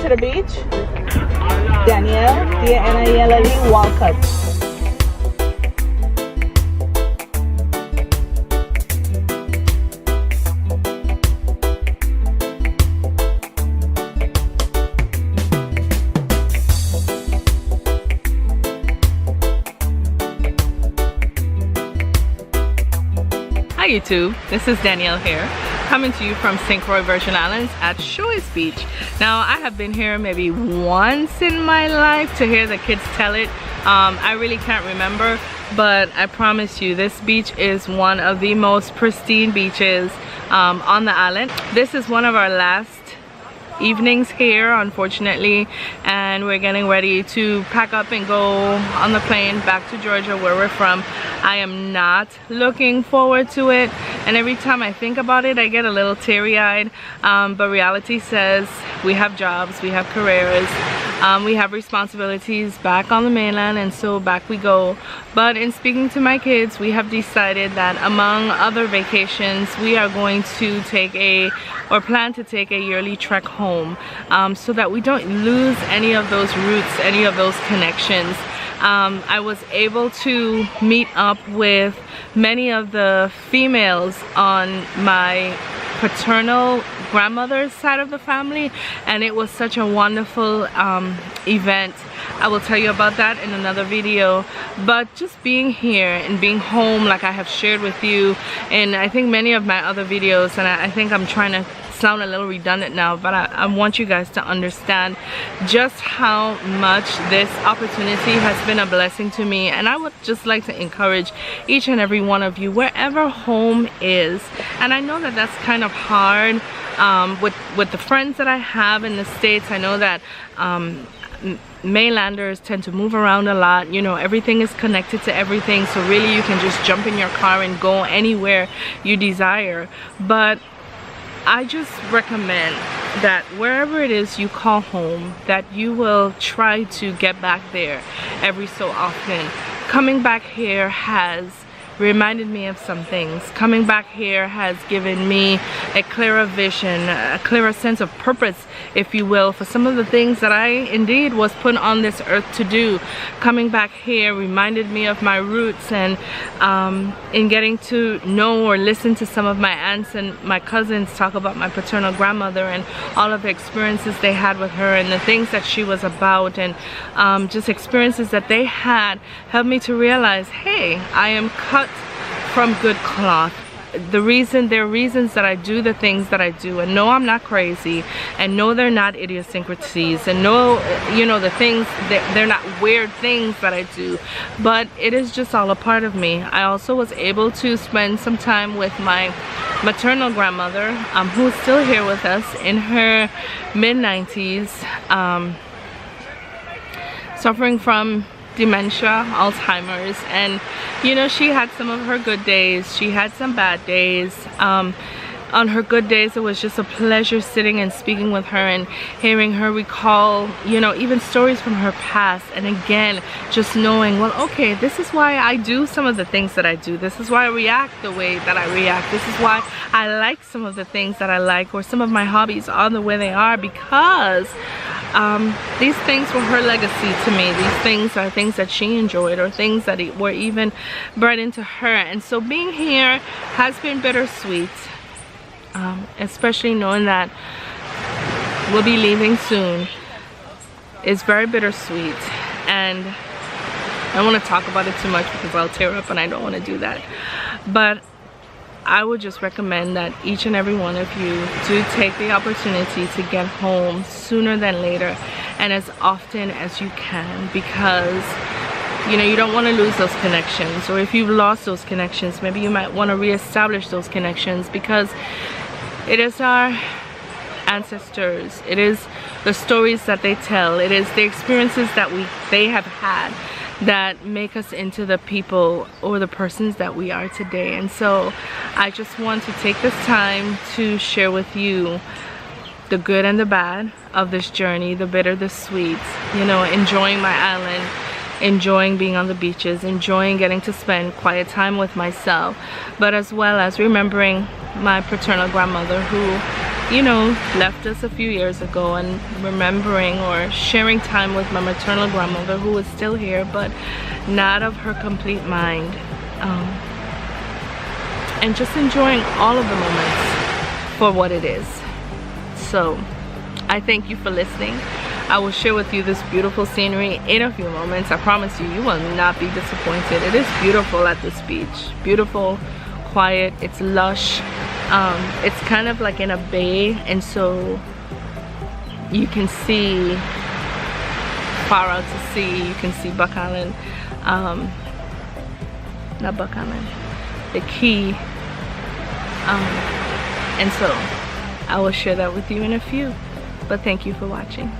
to the beach? Danielle, Danielle Walcott. Hi YouTube, this is Danielle here, coming to you from St. Croix Virgin Islands at Shoy's Beach. Now I have been here maybe once in my life to hear the kids tell it. I really can't remember, but I promise you this beach is one of the most pristine beaches on the island. This is one of our last evenings here, unfortunately, and we're getting ready to pack up and go on the plane back to Georgia, where we're from. I am not looking forward to it, and every time I think about it I get a little teary-eyed, but reality says we have jobs, we have careers, we have responsibilities back on the mainland, and so back we go. But in speaking to my kids, we have decided that among other vacations we are going to take plan to take a yearly trek home, so that we don't lose any of those roots, any of those connections. I was able to meet up with many of the females on my paternal grandmother's side of the family, and it was such a wonderful event. I will tell you about that in another video. But just being here and being home, like I have shared with you and I think many of my other videos, and I think I'm trying to sound a little redundant now, but I want you guys to understand just how much this opportunity has been a blessing to me. And I would just like to encourage each and every one of you, wherever home is, and I know that that's kind of hard with the friends that I have in the States. I know that mainlanders tend to move around a lot, you know, everything is connected to everything, so really you can just jump in your car and go anywhere you desire. But I just recommend that wherever it is you call home, that you will try to get back there every so often. Coming back here has reminded me of some things. Coming back here has given me a clearer vision, a clearer sense of purpose, if you will, for some of the things that I indeed was put on this earth to do. Coming back here reminded me of my roots, and in getting to know or listen to some of my aunts and my cousins talk about my paternal grandmother and all of the experiences they had with her and the things that she was about, and just experiences that they had, helped me to realize, hey, I am cut from good cloth. There are reasons that I do the things that I do, and no, I'm not crazy, and no, they're not idiosyncrasies, and no, you know, the things, they're not weird things that I do, but it is just all a part of me. I also was able to spend some time with my maternal grandmother, who's still here with us in her mid-90s, suffering from dementia, Alzheimer's, and you know, she had some of her good days, she had some bad days. On her good days, it was just a pleasure sitting and speaking with her and hearing her recall, you know, even stories from her past, and again, just knowing, well, okay, this is why I do some of the things that I do, this is why I react the way that I react, this is why I like some of the things that I like, or some of my hobbies are the way they are, because these things were her legacy to me. These things are things that she enjoyed, or things that were even bred into her. And so being here has been bittersweet, especially knowing that we'll be leaving soon. It's very bittersweet, and I don't want to talk about it too much because I'll tear up, and I don't want to do that. But I would just recommend that each and every one of you do take the opportunity to get home sooner than later, and as often as you can, because you know, you don't want to lose those connections, or if you've lost those connections, maybe you might want to reestablish those connections, because it is our ancestors, it is the stories that they tell, it is the experiences that they have had that make us into the people or the persons that we are today. And so I just want to take this time to share with you the good and the bad of this journey, the bitter, the sweet, you know, enjoying my island, enjoying being on the beaches, enjoying getting to spend quiet time with myself, but as well as remembering my paternal grandmother, who you know, left us a few years ago, and remembering or sharing time with my maternal grandmother, who is still here but not of her complete mind, and just enjoying all of the moments for what it is. So I thank you for listening. I will share with you this beautiful scenery in a few moments. I promise you, you will not be disappointed. It is beautiful at this beach. Beautiful, quiet, it's lush. It's kind of like in a bay, and so you can see far out to sea. You can see Buck Island, not Buck Island, the Key, and so I will share that with you in a few. But thank you for watching.